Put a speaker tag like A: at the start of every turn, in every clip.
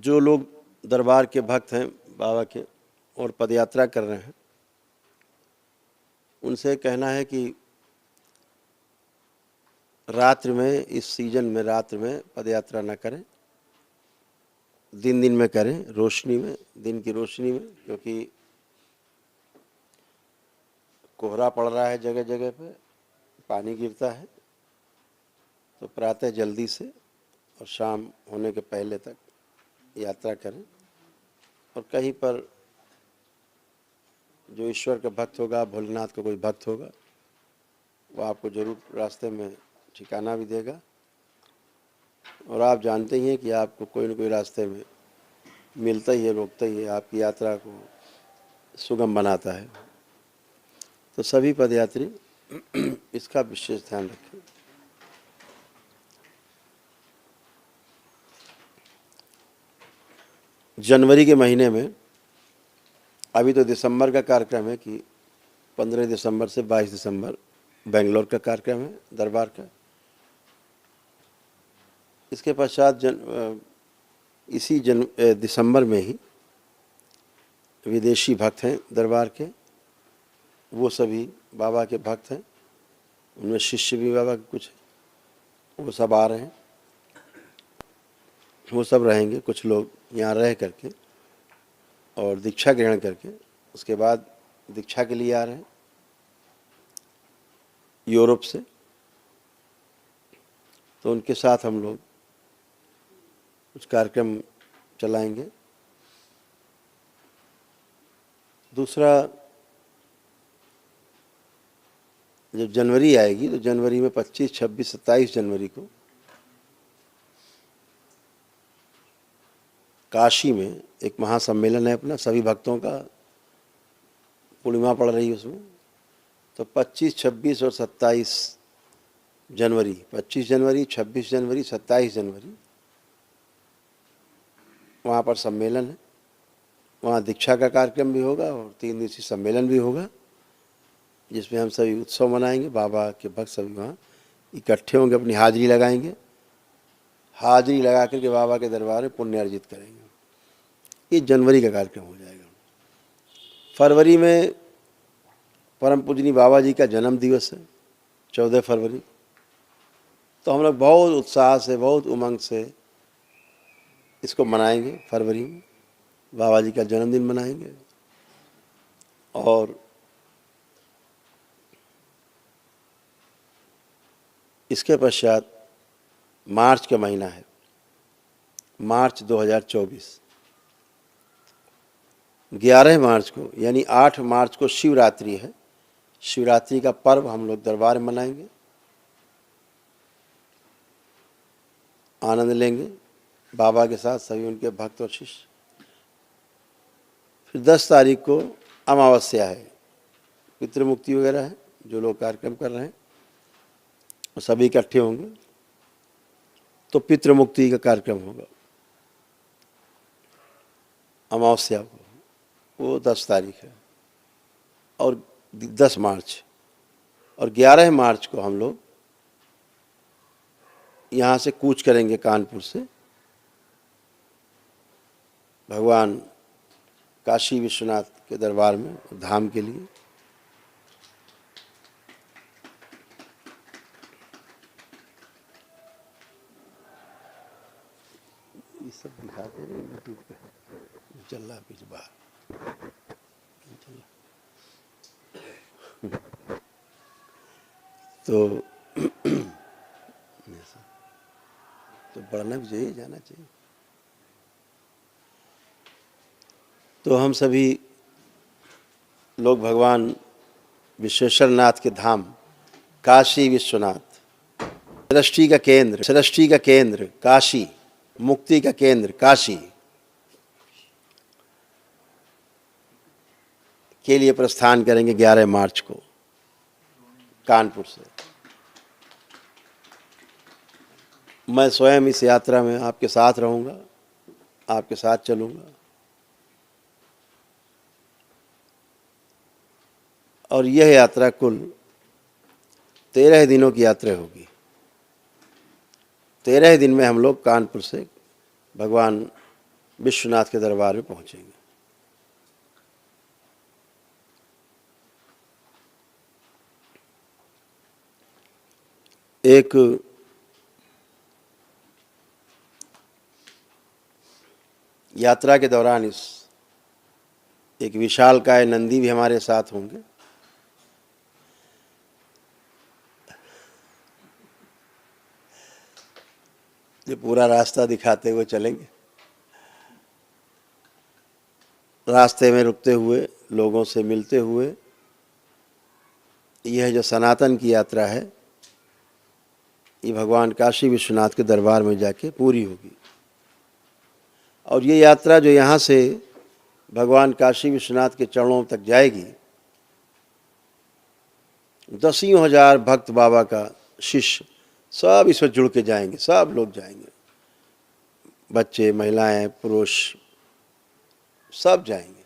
A: जो लोग दरबार के भक्त हैं बाबा के और पदयात्रा कर रहे हैं, उनसे कहना है कि रात्रि में, इस सीजन में रात्रि में पदयात्रा न करें, दिन दिन में करें, रोशनी में, दिन की रोशनी में, क्योंकि कोहरा पड़ रहा है जगह जगह पे, पानी गिरता है। तो प्रातः जल्दी से और शाम होने के पहले तक यात्रा करें। और कहीं पर जो ईश्वर का भक्त होगा, भोलेनाथ का कोई भक्त होगा, वो आपको जरूर रास्ते में ठिकाना भी देगा। और आप जानते ही हैं कि आपको कोई न कोई रास्ते में मिलता ही है, रोकता ही है, आपकी यात्रा को सुगम बनाता है। तो सभी पदयात्री इसका विशेष ध्यान रखें। जनवरी के महीने में, अभी तो दिसंबर का कार्यक्रम है कि 15 दिसंबर से 22 दिसंबर बेंगलोर का कार्यक्रम है दरबार का। इसके पश्चात इसी दिसंबर में ही विदेशी भक्त हैं दरबार के, वो सभी बाबा के भक्त हैं, उनमें शिष्य भी बाबा के कुछ हैं, वो सब आ रहे हैं, वो सब रहेंगे। कुछ लोग यहाँ रह करके और दीक्षा ग्रहण करके उसके बाद दीक्षा के लिए आ रहे हैं यूरोप से। तो उनके साथ हम लोग कुछ कार्यक्रम चलाएंगे। दूसरा, जब जनवरी आएगी तो जनवरी में 25, 26, 27 जनवरी को काशी में एक महासम्मेलन है अपना, सभी भक्तों का, पूर्णिमा पड़ रही है उसमें। तो 25, 26 और 27 जनवरी, 25 जनवरी, 26 जनवरी, 27 जनवरी वहाँ पर सम्मेलन है। वहाँ दीक्षा का कार्यक्रम भी होगा और 3 दिवसीय सम्मेलन भी होगा, जिसमें हम सभी उत्सव मनाएंगे। बाबा के भक्त सभी वहाँ इकट्ठे होंगे, अपनी हाजिरी लगाएंगे, हाजिरी लगा करके बाबा के दरबार में पुण्य अर्जित करेंगे। ये जनवरी का कार्यक्रम हो जाएगा। फरवरी में परम पूजनीय बाबा जी का जन्म दिवस है, 14 फरवरी। तो हम लोग बहुत उत्साह से, बहुत उमंग से इसको मनाएंगे। फरवरी में बाबा जी का जन्मदिन मनाएंगे। और इसके पश्चात मार्च का महीना है, मार्च 2024, 11 मार्च को यानी 8 मार्च को शिवरात्रि है। शिवरात्रि का पर्व हम लोग दरबार में मनाएंगे, आनंद लेंगे बाबा के साथ, सभी उनके भक्त और शिष्य। फिर 10 तारीख को अमावस्या है, पितृमुक्ति वगैरह है, जो लोग कार्यक्रम कर रहे हैं वो सभी इकट्ठे होंगे, तो पितृमुक्ति का कार्यक्रम होगा अमावस्या को, वो 10 तारीख है। और 10 मार्च और 11 मार्च को हम लोग यहाँ से कूच करेंगे कानपुर से भगवान काशी विश्वनाथ के दरबार में, धाम के लिए। ये सब दिखाते हैं यूट्यूब पे, चल रहा पीछे बाहर तो बढ़ना भी चाहिए, जाना चाहिए। तो हम सभी लोग भगवान विश्वेश्वर नाथ के धाम काशी विश्वनाथ, सृष्टि का केंद्र, सृष्टि का केंद्र काशी, मुक्ति का केंद्र काशी के लिए प्रस्थान करेंगे 11 मार्च को कानपुर से। मैं स्वयं इस यात्रा में आपके साथ रहूँगा, आपके साथ चलूँगा। और यह यात्रा कुल 13 दिनों की यात्रा होगी। 13 दिन में हम लोग कानपुर से भगवान विश्वनाथ के दरबार में पहुंचेंगे। एक यात्रा के दौरान एक विशालकाय नंदी भी हमारे साथ होंगे। जो पूरा रास्ता दिखाते हुए चलेंगे, रास्ते में रुकते हुए, लोगों से मिलते हुए। यह जो सनातन की यात्रा है, ये भगवान काशी विश्वनाथ के दरबार में जाके पूरी होगी। और ये यात्रा जो यहाँ से भगवान काशी विश्वनाथ के चरणों तक जाएगी, दसियों हजार भक्त बाबा का शिष्य सब इसमें जुड़ के जाएंगे, सब लोग जाएंगे, बच्चे, महिलाएं, पुरुष सब जाएंगे।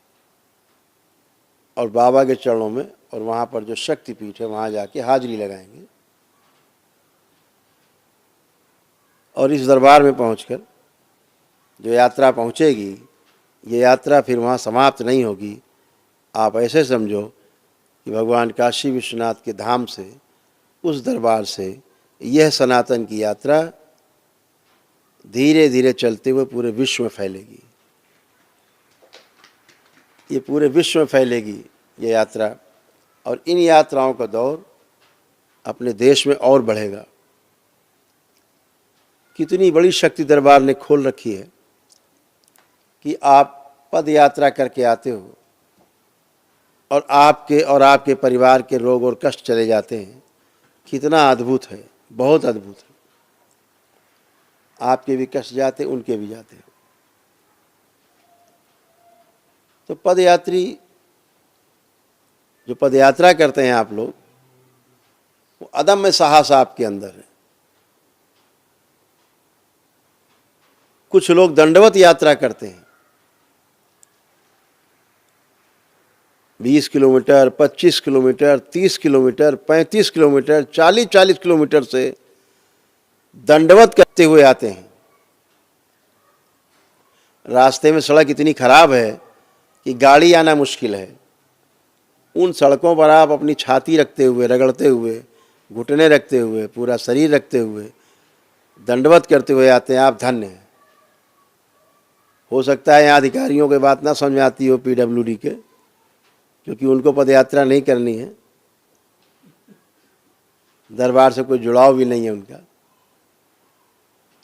A: और बाबा के चरणों में और वहाँ पर जो शक्तिपीठ है वहाँ जाके हाजिरी लगाएंगे। और इस दरबार में पहुंचकर जो यात्रा पहुंचेगी, ये यात्रा फिर वहाँ समाप्त नहीं होगी। आप ऐसे समझो कि भगवान काशी विश्वनाथ के धाम से, उस दरबार से यह सनातन की यात्रा धीरे धीरे चलते हुए पूरे विश्व में फैलेगी। ये पूरे विश्व में फैलेगी ये यात्रा। और इन यात्राओं का दौर अपने देश में और बढ़ेगा। कितनी बड़ी शक्ति दरबार ने खोल रखी है कि आप पद यात्रा करके आते हो और आपके परिवार के रोग और कष्ट चले जाते हैं। कितना अद्भुत है, बहुत अद्भुत है। आपके भी कष्ट जाते, उनके भी जाते हैं। तो पदयात्री जो पदयात्रा करते हैं आप लोग, वो अदम्य साहस आपके अंदर है। कुछ लोग दंडवत यात्रा करते हैं, 20 kilometre, 25 kilometre, 30 kilometre, 35 kilometre, 40-40 kilometre से दंडवत करते हुए आते हैं। रास्ते में सड़क इतनी खराब है कि गाड़ी आना मुश्किल है। उन सड़कों पर आप अपनी छाती रखते हुए, रगड़ते हुए, घुटने रखते हुए, पूरा शरीर रखते हुए दंडवत करते हुए आते हैं। आप धन्य हैं। हो सकता है यहाँ अधिकारियों की बात ना समझ आती हो, पीडब्ल्यूडी के, क्योंकि उनको पदयात्रा नहीं करनी है, दरबार से कोई जुड़ाव भी नहीं है उनका।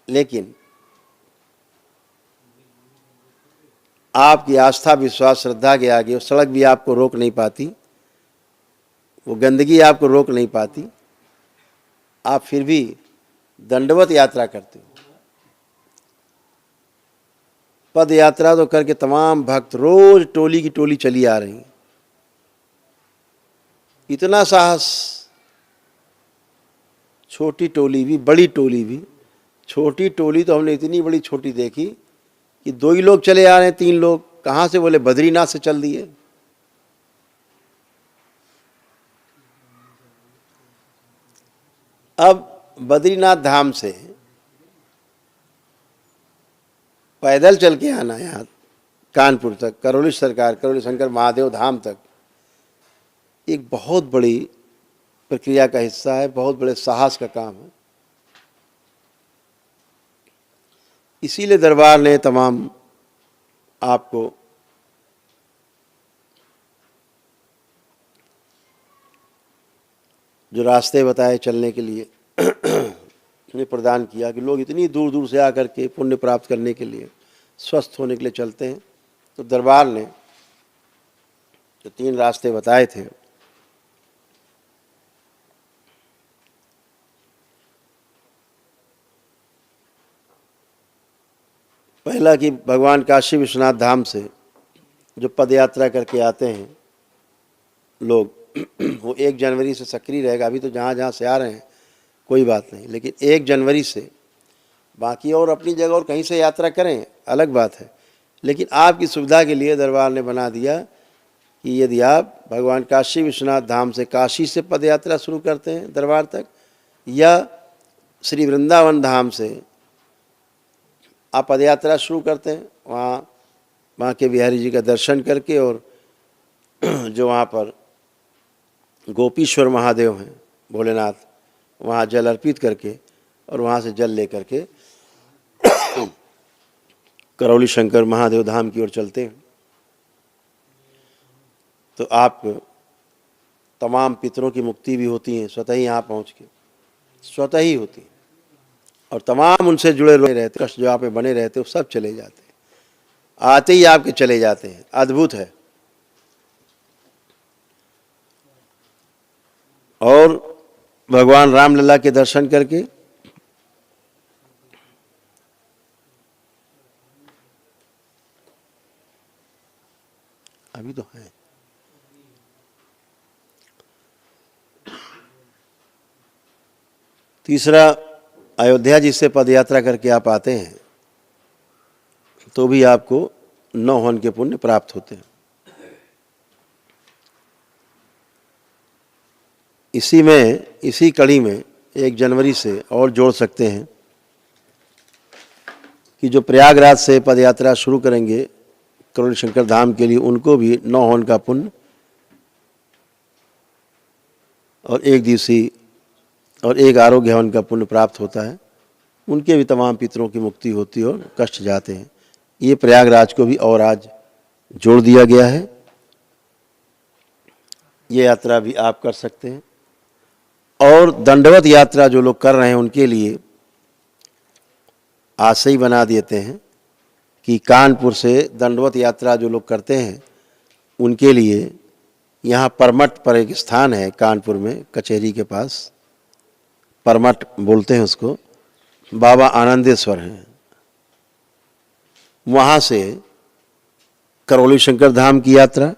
A: लेकिन आपकी आस्था, विश्वास, श्रद्धा के आगे वो सड़क भी आपको रोक नहीं पाती, वो गंदगी आपको रोक नहीं पाती। आप फिर भी दंडवत यात्रा करते हो। पद यात्रा तो करके तमाम भक्त रोज टोली की टोली चली आ रही हैं। इतना साहस, छोटी टोली भी, बड़ी टोली भी। छोटी टोली तो हमने इतनी बड़ी छोटी देखी कि 2 ही लोग चले आ रहे हैं, 3 लोग कहाँ से? बोले बद्रीनाथ से चल दिए। अब बद्रीनाथ धाम से पैदल चल के आना यहाँ कानपुर तक, करौली सरकार, करौली शंकर महादेव धाम तक, एक बहुत बड़ी प्रक्रिया का हिस्सा है, बहुत बड़े साहस का काम है। इसीलिए दरबार ने तमाम आपको जो रास्ते बताए चलने के लिए ने प्रदान किया कि लोग इतनी दूर दूर से आकर के पुण्य प्राप्त करने के लिए, स्वस्थ होने के लिए चलते हैं। तो दरबार ने जो 3 रास्ते बताए थे, पहला कि भगवान काशी विश्वनाथ धाम से जो पदयात्रा करके आते हैं लोग, वो 1 जनवरी से सक्रिय रहेगा। अभी तो जहाँ जहाँ से आ रहे हैं कोई बात नहीं, लेकिन 1 जनवरी से बाकी और अपनी जगह और कहीं से यात्रा करें, अलग बात है। लेकिन आपकी सुविधा के लिए दरबार ने बना दिया कि यदि आप भगवान काशी विश्वनाथ धाम से, काशी से पदयात्रा शुरू करते हैं दरबार तक, या श्री वृंदावन धाम से आप पदयात्रा शुरू करते हैं, वहाँ के बिहारी जी का दर्शन करके, और जो वहाँ पर गोपीश्वर महादेव हैं भोलेनाथ, वहाँ जल अर्पित करके और वहाँ से जल लेकर के करौली शंकर महादेव धाम की ओर चलते हैं। तो आप तमाम पितरों की मुक्ति भी होती है स्वतः ही यहाँ पहुँच के, स्वतः ही होती है, और तमाम उनसे जुड़े रहते कष्ट जो आप में बने रहते वो सब चले जाते हैं, आते ही आपके चले जाते हैं। अद्भुत है। और भगवान रामलला के दर्शन करके अभी तो है, तीसरा, अयोध्या जी से पदयात्रा करके आप आते हैं तो भी आपको 9 हवन के पुण्य प्राप्त होते हैं। इसी कड़ी में 1 जनवरी से और जोड़ सकते हैं कि जो प्रयागराज से पदयात्रा शुरू करेंगे करौली शंकर धाम के लिए, उनको भी 9 हवन का पुण्य और 1 दिवसीय और 1 आरोग्य हवन का पुण्य प्राप्त होता है। उनके भी तमाम पितरों की मुक्ति होती है और कष्ट जाते हैं। ये प्रयागराज को भी और आज जोड़ दिया गया है। ये यात्रा भी आप कर सकते हैं। और दंडवत यात्रा जो लोग कर रहे हैं उनके लिए आज से ही बना देते हैं कि कानपुर से दंडवत यात्रा जो लोग करते हैं उनके लिए यहाँ परमठ पर एक स्थान है, कानपुर में कचहरी के पास, परमठ बोलते हैं उसको, बाबा आनंदेश्वर हैं। वहाँ से करौली शंकर धाम की यात्रा,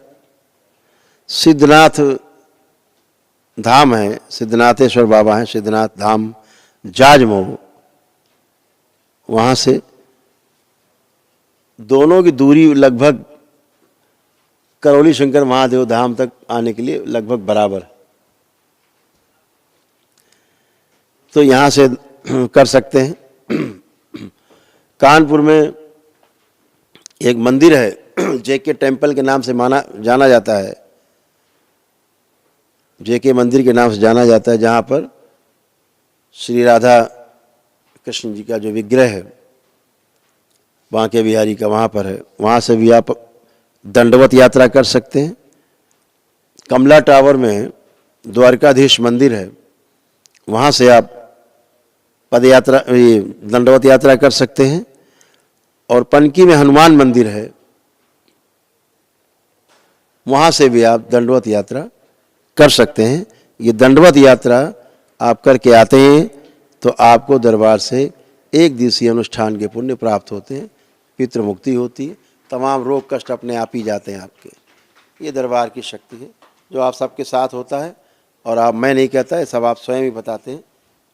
A: सिद्धनाथ धाम है, सिद्धनाथेश्वर बाबा हैं, सिद्धनाथ धाम जाजमऊ, वहाँ से दोनों की दूरी लगभग करौली शंकर महादेव धाम तक आने के लिए लगभग बराबर, तो यहाँ से कर सकते हैं। कानपुर में एक मंदिर है, जेके टेम्पल के नाम से जाना जाता है, जेके मंदिर के नाम से जाना जाता है, जहाँ पर श्री राधा कृष्ण जी का जो विग्रह है बांके बिहारी का वहाँ पर है। वहाँ से भी आप दंडवत यात्रा कर सकते हैं। कमला टावर में द्वारकाधीश मंदिर है, वहाँ से आप पदयात्रा दंडवत यात्रा कर सकते हैं। और पनकी में हनुमान मंदिर है, वहाँ से भी आप दंडवत यात्रा कर सकते हैं। ये दंडवत यात्रा आप करके आते हैं तो आपको दरबार से 1 दिवसीय अनुष्ठान के पुण्य प्राप्त होते हैं, पितृ मुक्ति होती है, तमाम रोग कष्ट अपने आप ही जाते हैं आपके। ये दरबार की शक्ति है जो आप सबके साथ होता है। और आप, मैं नहीं कहता है, सब आप स्वयं ही बताते हैं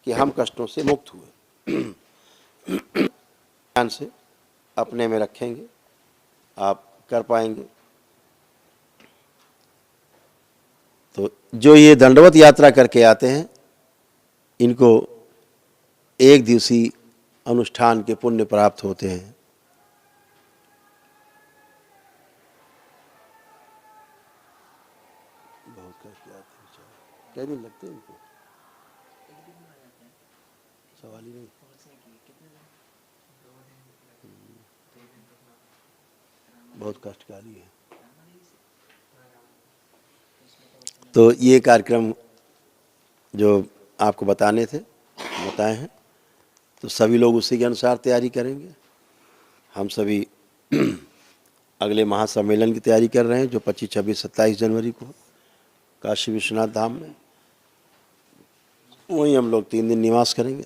A: कि हम कष्टों से मुक्त हुए। ध्यान से अपने में रखेंगे, आप कर पाएंगे। तो जो ये दंडवत यात्रा करके आते हैं इनको 1 दिवसीय अनुष्ठान के पुण्य प्राप्त होते हैं। बहुत कष्ट आते हैं। क्या दिन लगते हैं इनको? सवाल ही नहीं। बहुत कष्टकारी है। तो ये कार्यक्रम जो आपको बताए हैं, तो सभी लोग उसी के अनुसार तैयारी करेंगे। हम सभी अगले महासम्मेलन की तैयारी कर रहे हैं जो 25, 26, 27 जनवरी को काशी विश्वनाथ धाम में। वहीं हम लोग 3 दिन निवास करेंगे,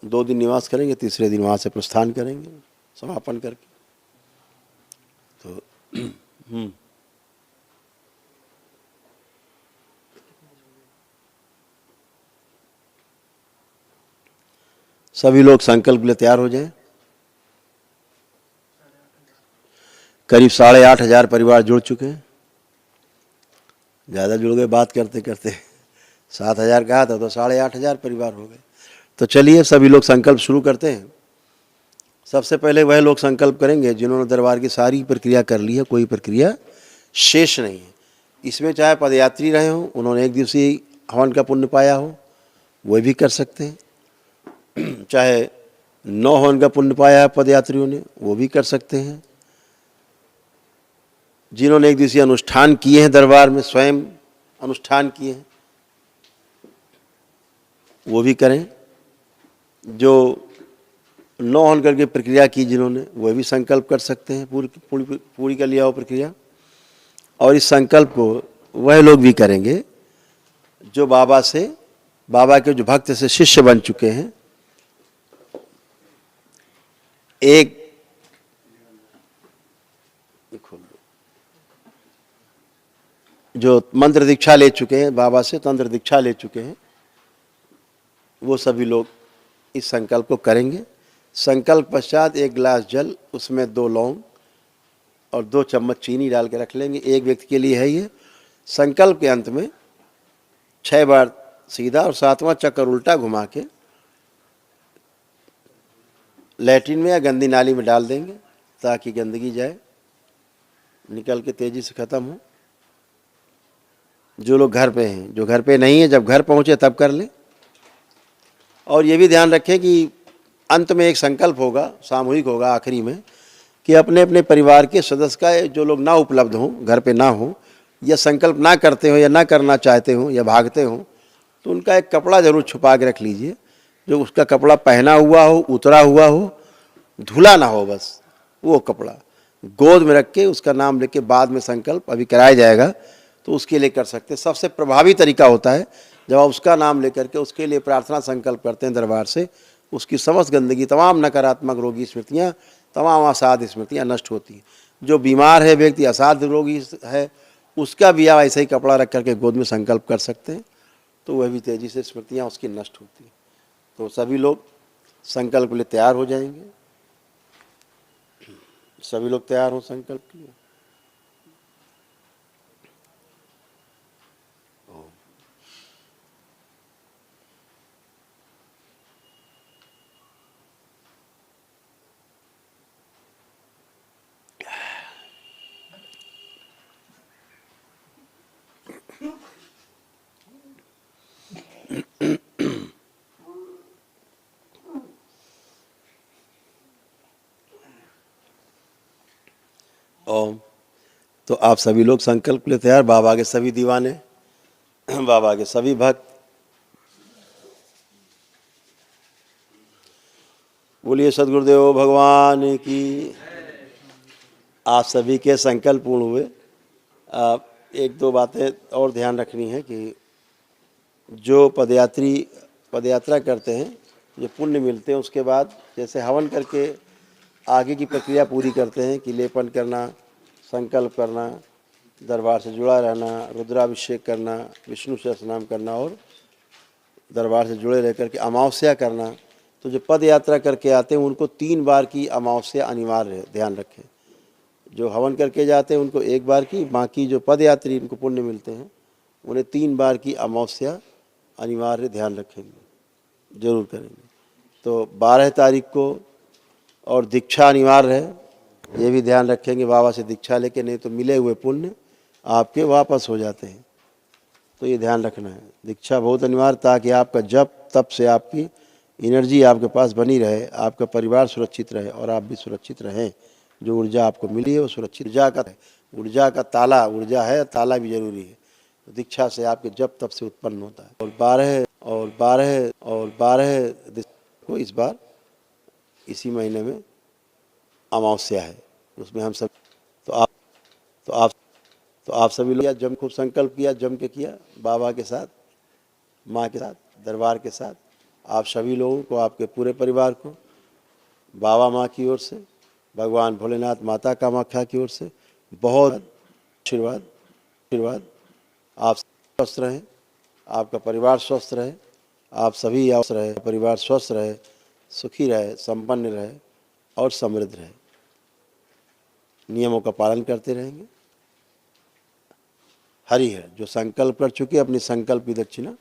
A: 2 दिन निवास करेंगे, तीसरे दिन वहाँ से प्रस्थान करेंगे समापन करके। तो सभी लोग संकल्प के लिए तैयार हो जाएं। करीब 8,500 परिवार जुड़ चुके हैं। ज़्यादा जुड़ गए बात करते करते। 7,000 कहा था तो 8,500 परिवार हो गए। तो चलिए सभी लोग संकल्प शुरू करते हैं सबसे पहले वह लोग संकल्प करेंगे जिन्होंने दरबार की सारी प्रक्रिया कर ली है, कोई प्रक्रिया शेष नहीं है। इसमें चाहे पदयात्री रहे हों, उन्होंने एक दिवसीय हवन का पुण्य पाया हो, वह भी कर सकते हैं। चाहे 9 हवन का पुण्य पाया है पदयात्रियों ने, वो भी कर सकते हैं। जिन्होंने एक दिवसीय अनुष्ठान किए हैं, दरबार में स्वयं अनुष्ठान किए हैं, वो भी करें। जो 9 हवन करके प्रक्रिया की जिन्होंने, वह भी संकल्प कर सकते हैं पूरी कर लिया हो प्रक्रिया। और इस संकल्प को वह लोग भी करेंगे जो बाबा के जो भक्त से शिष्य बन चुके हैं। एक जो मंत्र दीक्षा ले चुके हैं, बाबा से तंत्र दीक्षा ले चुके हैं, वो सभी लोग इस संकल्प को करेंगे। संकल्प पश्चात 1 गिलास जल, उसमें 2 लौंग और 2 चम्मच चीनी डाल के रख लेंगे। एक व्यक्ति के लिए है ये। संकल्प के अंत में 6 बार सीधा और 7वां चक्कर उल्टा घुमा के लैट्रिन में या गंदी नाली में डाल देंगे, ताकि गंदगी जाए, निकल के तेजी से खत्म हो। जो लोग घर पे हैं, जो घर पे नहीं है, जब घर पहुंचे तब कर लें। और ये भी ध्यान रखें कि अंत में एक संकल्प होगा, सामूहिक होगा आखिरी में, कि अपने अपने परिवार के सदस्य का जो लोग ना उपलब्ध हों, घर पे ना हो, या संकल्प ना करते हो, या ना करना चाहते हो, या भागते हो, तो उनका एक कपड़ा जरूर छुपा के रख लीजिए, जो उसका कपड़ा पहना हुआ हो, उतरा हुआ हो, धुला ना हो, बस वो कपड़ा गोद में रख के उसका नाम लेके बाद में संकल्प अभी कराया जाएगा, तो उसके लिए कर सकते हैं। सबसे प्रभावी तरीका होता है जब आप उसका नाम लेकर के उसके लिए प्रार्थना संकल्प करते हैं दरबार से, उसकी समस्त गंदगी, तमाम नकारात्मक रोगी स्मृतियाँ, तमाम असाध्य स्मृतियाँ नष्ट होती हैं। जो बीमार है व्यक्ति, असाध्य रोगी है, उसका भी आप ऐसा ही कपड़ा रख करके गोद में संकल्प कर सकते हैं, तो वह भी तेज़ी से स्मृतियाँ उसकी नष्ट होती हैं। तो सभी लोग संकल्प के लिए तैयार हो जाएंगे। सभी लोग तैयार हो संकल्प के लिए। ओम। तो आप सभी लोग संकल्प के लिए तैयार। बाबा के सभी दीवाने, बाबा के सभी भक्त, बोलिए सद्गुरुदेव भगवान की। आप सभी के संकल्प पूर्ण हुए। आप 1-2 बातें और ध्यान रखनी है कि जो पदयात्रा करते हैं, जो पुण्य मिलते हैं, उसके बाद जैसे हवन करके आगे की प्रक्रिया पूरी करते हैं कि लेपन करना, संकल्प करना, दरबार से जुड़ा रहना, रुद्राभिषेक करना, विष्णु सहस्रनाम करना और दरबार से जुड़े रह करके अमावस्या करना। तो जो पद यात्रा करके आते हैं उनको 3 बार की अमावस्या अनिवार्य है, ध्यान रखें। जो हवन करके जाते हैं उनको 1 बार की, बाकी जो पद यात्री इनको पुण्य मिलते हैं उन्हें 3 बार की अमावस्या अनिवार्य, ध्यान रखेंगे, जरूर करेंगे। तो 12 तारीख को और दीक्षा अनिवार्य है, ये भी ध्यान रखेंगे। बाबा से दीक्षा लेके, नहीं तो मिले हुए पुण्य आपके वापस हो जाते हैं, तो ये ध्यान रखना है। दीक्षा बहुत अनिवार्य, ताकि आपका जप तप से आपकी एनर्जी आपके पास बनी रहे, आपका परिवार सुरक्षित रहे और आप भी सुरक्षित रहें। जो ऊर्जा आपको मिली है वो सुरक्षित ऊर्जा का ताला, ऊर्जा है, ताला भी जरूरी है। तो दीक्षा से आपके जप तप से उत्पन्न होता है। और 12 को इस बार इसी महीने में अमावस्या है, उसमें हम सब तो आप सभी लोग जम खूब संकल्प किया, जम के किया, बाबा के साथ, माँ के साथ, दरबार के साथ। आप सभी लोगों को, आपके पूरे परिवार को बाबा माँ की ओर से, भगवान भोलेनाथ, माता कामाख्या की ओर से बहुत आशीर्वाद। आप स्वस्थ रहें, आपका परिवार स्वस्थ रहे, आप सभी स्वस्थ रहे, परिवार स्वस्थ रहे, सुखी रहे, संपन्न रहे और समृद्ध रहे। नियमों का पालन करते रहेंगे। हरिहर जो संकल्प कर चुके, अपनी संकल्प की दक्षिणा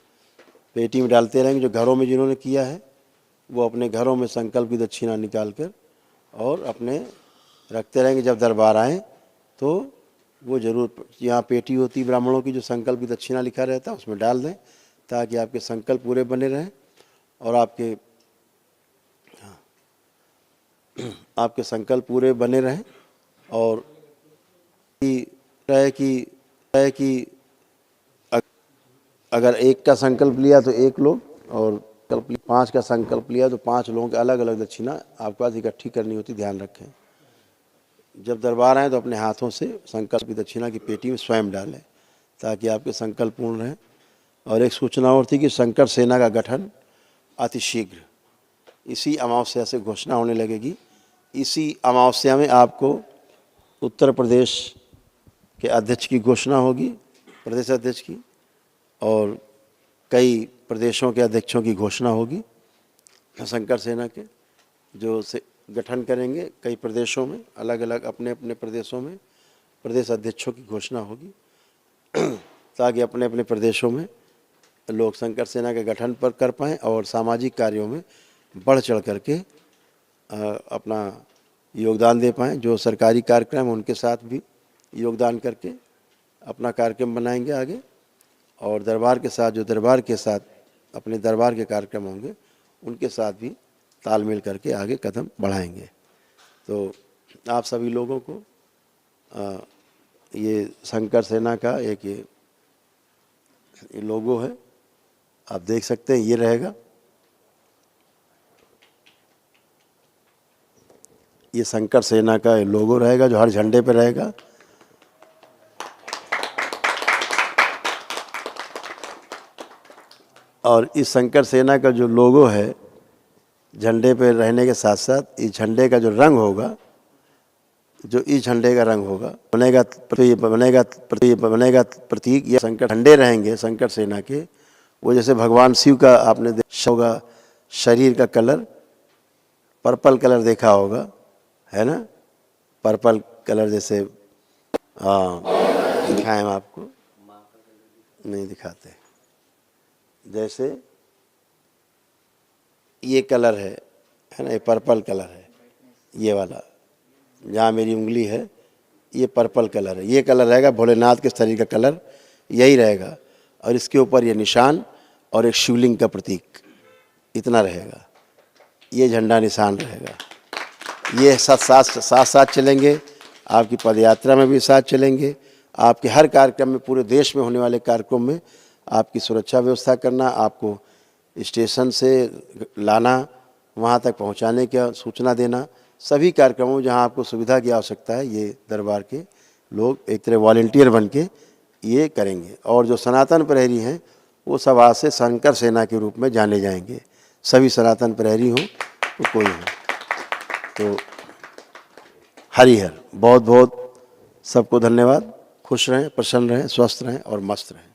A: पेटी में डालते रहेंगे। जो घरों में जिन्होंने किया है वो अपने घरों में संकल्प की दक्षिणा निकाल कर और अपने रखते रहेंगे। जब दरबार आएँ तो वो ज़रूर, यहाँ पेटी होती ब्राह्मणों की जो संकल्प की दक्षिणा लिखा रहता है उसमें डाल दें, ताकि आपके संकल्प पूरे बने रहें और आपके संकल्प पूरे बने रहें। और कि अगर एक का संकल्प लिया तो एक लोग, और 5 का संकल्प लिया तो 5 लोगों के अलग अलग दक्षिणा आपके पास इकट्ठी करनी होती, ध्यान रखें। जब दरबार आए तो अपने हाथों से संकल्प की दक्षिणा की पेटी में स्वयं डालें, ताकि आपके संकल्प पूर्ण रहें। और एक सूचना और थी कि संकट सेना का गठन अतिशीघ्र इसी अमावस्या से घोषणा होने लगेगी। इसी अमावस्या में आपको उत्तर प्रदेश के अध्यक्ष की घोषणा होगी, प्रदेश अध्यक्ष की, और कई प्रदेशों के अध्यक्षों की घोषणा होगी। शंकर सेना के जो से गठन करेंगे कई प्रदेशों में, अलग अलग अपने अपने प्रदेशों में प्रदेश अध्यक्षों की घोषणा होगी, ताकि अपने अपने प्रदेशों में लोग शंकर सेना के गठन पर कर पाएँ और सामाजिक कार्यों में बढ़ चढ़ करके अपना योगदान दे पाएँ। जो सरकारी कार्यक्रम उनके साथ भी योगदान करके अपना कार्यक्रम बनाएंगे आगे, और दरबार के साथ जो दरबार के साथ अपने दरबार के कार्यक्रम होंगे उनके साथ भी तालमेल करके आगे कदम बढ़ाएंगे। तो आप सभी लोगों को ये शंकर सेना का एक ये लोगो है, आप देख सकते हैं, ये रहेगा। ये शंकर सेना का लोगो रहेगा जो हर झंडे पे रहेगा। और इस शंकर सेना का जो लोगो है झंडे पे रहने के साथ साथ इस झंडे का जो रंग होगा, जो इस झंडे का रंग होगा बनेगा प्रतीक, या शंकर झंडे रहेंगे शंकर सेना के, वो जैसे भगवान शिव का आपने देखा होगा शरीर का कलर पर्पल कलर देखा होगा, है ना, पर्पल कलर जैसे, हाँ दिखाएं हम आपको, नहीं दिखाते, जैसे ये कलर है ना, ये पर्पल कलर है, ये वाला जहाँ मेरी उंगली है ये पर्पल कलर है, ये कलर रहेगा भोलेनाथ के शरीर का कलर यही रहेगा, और इसके ऊपर ये निशान और एक शिवलिंग का प्रतीक इतना रहेगा, ये झंडा निशान रहेगा। ये साथ चलेंगे, आपकी पदयात्रा में भी साथ चलेंगे, आपके हर कार्यक्रम में, पूरे देश में होने वाले कार्यक्रम में आपकी सुरक्षा व्यवस्था करना, आपको स्टेशन से लाना, वहाँ तक पहुँचाने की सूचना देना, सभी कार्यक्रमों में जहाँ आपको सुविधा की आवश्यकता है ये दरबार के लोग एक तरह वॉलंटियर बन के ये करेंगे। और जो सनातन प्रहरी हैं वो सब आज से शंकर सेना के रूप में जाने जाएंगे, सभी सनातन प्रहरी हों तो कोई हो। तो हरिहर, बहुत बहुत सबको धन्यवाद। खुश रहें, प्रसन्न रहें, स्वस्थ रहें और मस्त रहें।